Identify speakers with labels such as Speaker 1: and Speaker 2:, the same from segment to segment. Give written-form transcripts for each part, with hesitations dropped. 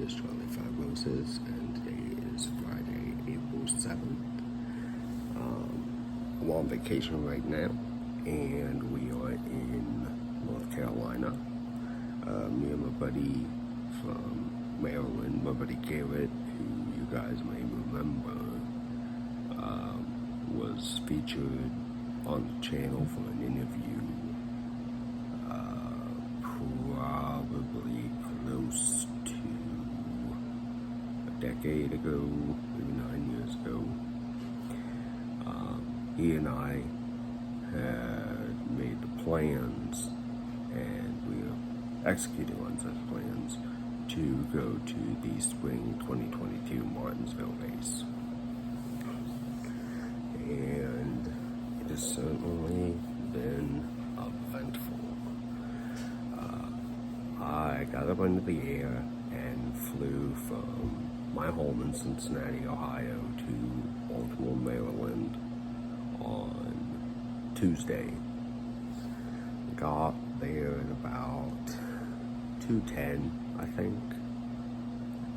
Speaker 1: is Charlie Five Roses, and today is Friday, April 7th. I'm on vacation right now, and we are in North Carolina. Me and my buddy from Maryland, my buddy Garrett, who you guys may remember, was featured on the channel for an interview probably close to a decade ago, maybe 9 years ago. He and I had made the plans, and we are executing on such plans to go to the spring 2022 Martinsville race. And it has certainly been eventful. I got up into the air and flew from my home in Cincinnati, Ohio to Baltimore, Maryland on Tuesday. Got there at about 2:10, I think.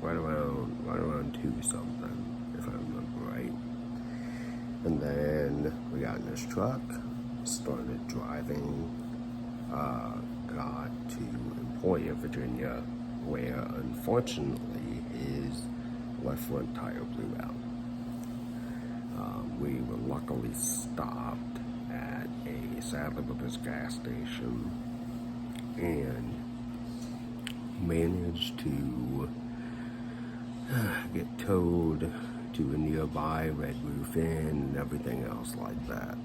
Speaker 1: Right around 2 something, if I remember right. And then we got in this truck, started driving, got to Emporia, Virginia, where unfortunately his left front tire blew out. We were luckily stopped at a Sadler Brothers gas station and managed to get towed to a nearby Red Roof Inn and everything else like that.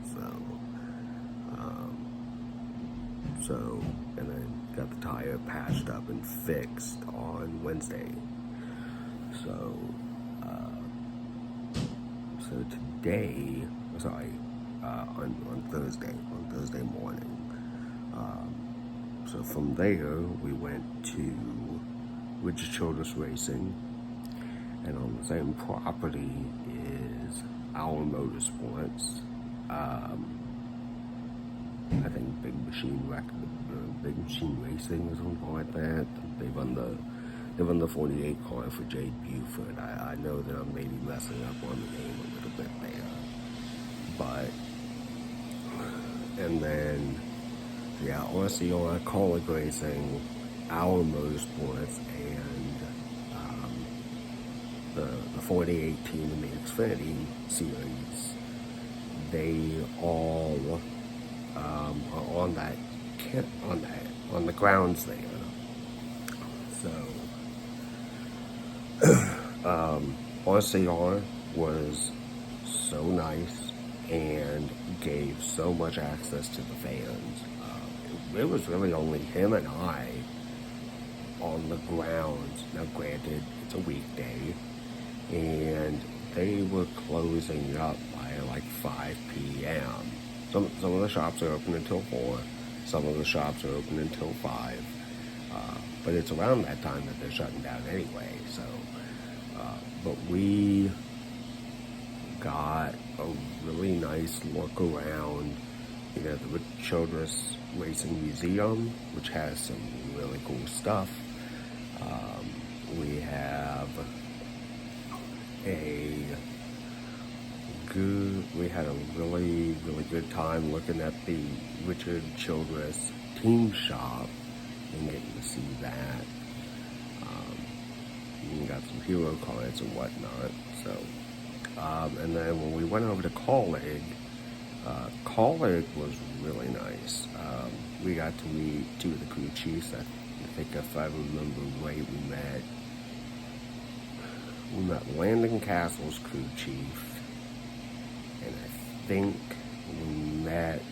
Speaker 1: And then got the tire patched up and fixed on Wednesday. So today, on Thursday morning. So from there, we went to Richard Childress Racing, and on the same property is Our Motorsports. I think Big Machine Racing or something like that. They run the 48 car for Jade Buford. I know that I'm maybe messing up on the name a little bit there, but and then RCR College Racing, Our Motorsports, and the 48 team in the Xfinity series. They all are on the grounds there. So RCR was so nice and gave so much access to the fans. It was really only him and I on the grounds. Now granted, it's a weekday, and they were closing up by like 5 p.m. Some of the shops are open until 4. Some of the shops are open until 5. But it's around that time that they're shutting down anyway. So, but we got a really nice look around, the Richard Childress Racing Museum, which has some really cool stuff. We had a really, really good time looking at the Richard Childress team shop and getting to see that. We got some hero cards and whatnot. So, and then when we went over to Colleague was really nice. We got to meet 2 of the crew chiefs. I think if I remember right, we met Landon Castle's crew chief, and I think we met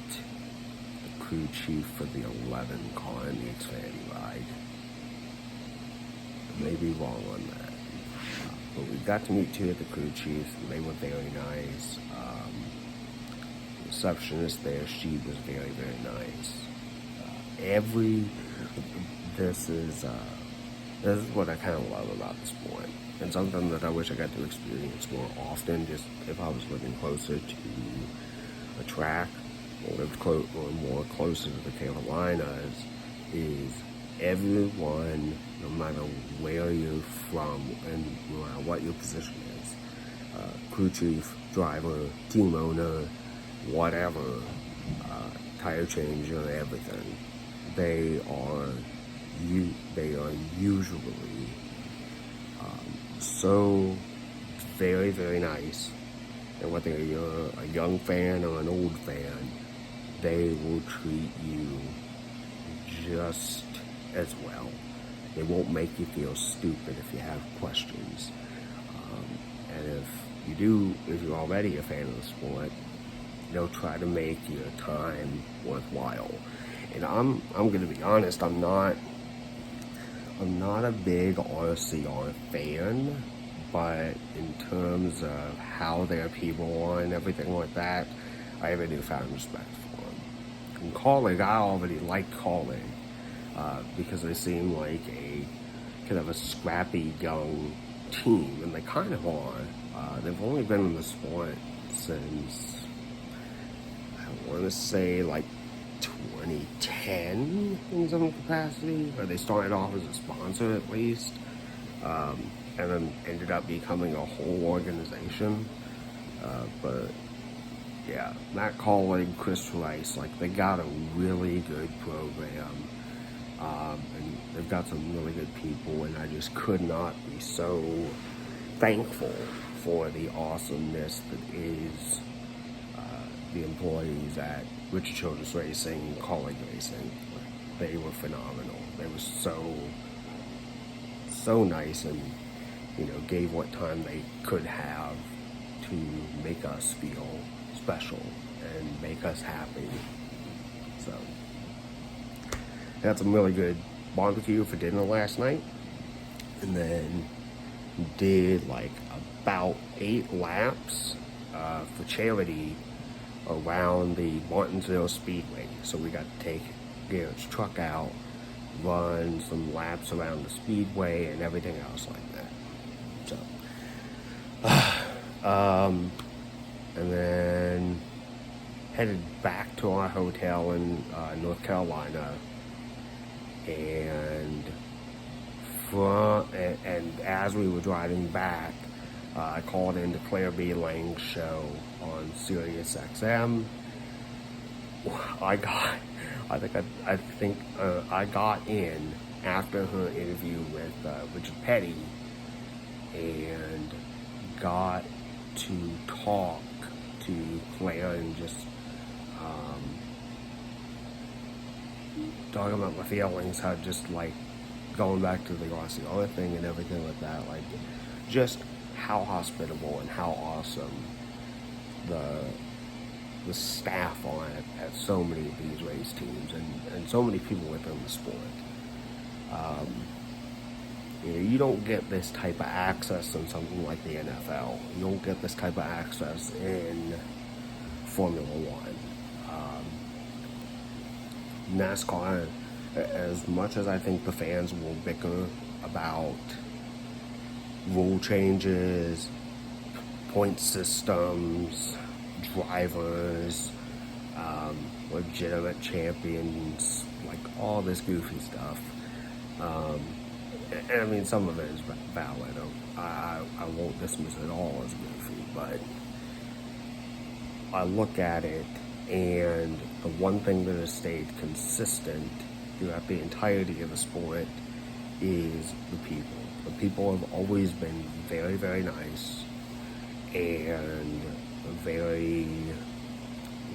Speaker 1: the crew chief for the 11 car in the Xfinity ride. I may be wrong on that. But we got to meet 2 of the crew chiefs, and they were very nice. The receptionist there, she was very, very nice. This is what I kind of love about the sport, and something that I wish I got to experience more often, just if I was living closer to a track or lived more closer to the Carolinas, is everyone, no matter where you're from and no matter what your position is, crew chief, driver, team owner, whatever, tire changer, everything, they are usually so very, very nice. And whether you're a young fan or an old fan, they will treat you just as well. They won't make you feel stupid if you have questions. And if you're already a fan of the sport, they'll try to make your time worthwhile. And I'm gonna be honest, I'm not a big RCR fan, but in terms of how their people are and everything like that, I have a newfound respect for them. And Calling, I already like Calling, because they seem like a kind of a scrappy young team, and they kind of are. They've only been in the sport since, I want to say, like 2010 in some capacity, or they started off as a sponsor at least, and then ended up becoming a whole organization. But yeah, Matt Calling, Chris Rice, like they got a really good program, and they've got some really good people, and I just could not be so thankful for the awesomeness that is the employees at Richard Childress Racing and Calling Racing. They were phenomenal. They were so nice, and gave what time they could have to make us feel special and make us happy. So had some really good barbecue for dinner last night, and then did like about 8 laps for charity around the Martinsville Speedway. So we got to take Garrett's truck out, run some laps around the speedway and everything else like that. So and then headed back to our hotel in North Carolina, and as we were driving back, I called into Claire B. Lang's show on Sirius XM. I think I got in after her interview with Richard Petty, and got to talk to Claire and just talking about my feelings, how just like going back to the RCR thing and everything like that, like just how hospitable and how awesome the staff are at so many of these race teams, and so many people within the sport. You don't get this type of access in something like the NFL. You don't get this type of access in Formula One. NASCAR, as much as I think the fans will bicker about rule changes, point systems, drivers, legitimate champions, like all this goofy stuff. And I mean, some of it is valid. I won't dismiss it all as goofy, but I look at it, and the one thing that has stayed consistent throughout the entirety of the sport is the people. The people have always been very, very nice and very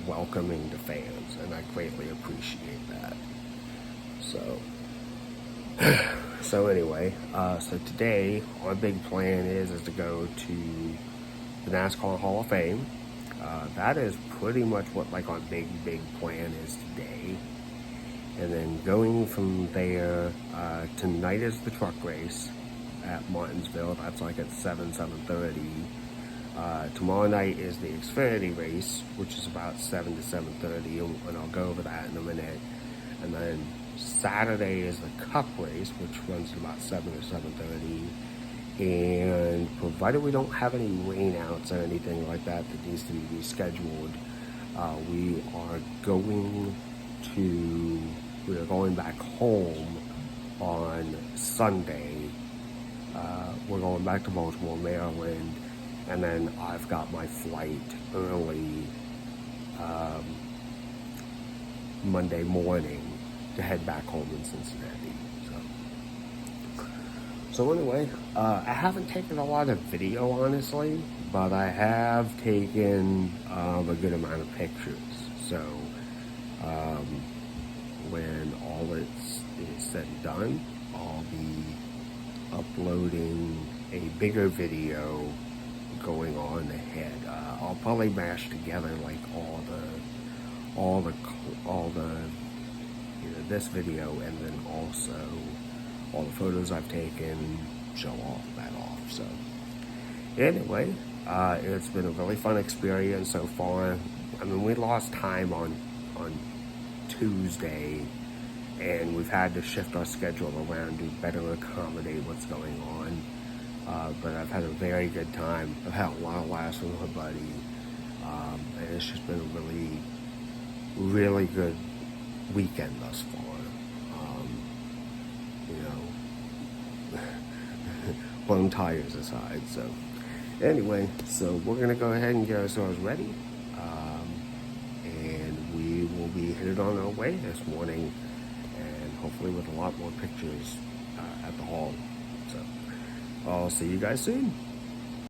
Speaker 1: welcoming to fans, and I greatly appreciate that. So anyway, so today our big plan is to go to the NASCAR Hall of Fame. That is pretty much what like our big plan is today. And then going from there, tonight is the truck race at Martinsville. That's like at 7:30. Tomorrow night is the Xfinity race, which is about 7 to 7:30, and I'll go over that in a minute. And then Saturday is the Cup race, which runs to about 7 to 7:30. And provided we don't have any rainouts or anything like that needs to be rescheduled, we are going back home on Sunday. We're going back to Baltimore, Maryland, and then I've got my flight early Monday morning to head back home in Cincinnati. So anyway, I haven't taken a lot of video, honestly, but I have taken a good amount of pictures. So when all is said and done, I'll be uploading a bigger video going on ahead. I'll probably mash together like all the this video, and then also all the photos I've taken, show all that off. So anyway, it's been a really fun experience so far. I mean, we lost time on Tuesday, and we've had to shift our schedule around to better accommodate what's going on. But I've had a very good time. I've had a lot of laughs with my buddy, and it's just been a really, really good weekend thus far. Blown tires aside. So anyway, so we're gonna go ahead and get ourselves ready, and we will be headed on our way this morning, and hopefully with a lot more pictures at the hall. So I'll see you guys soon.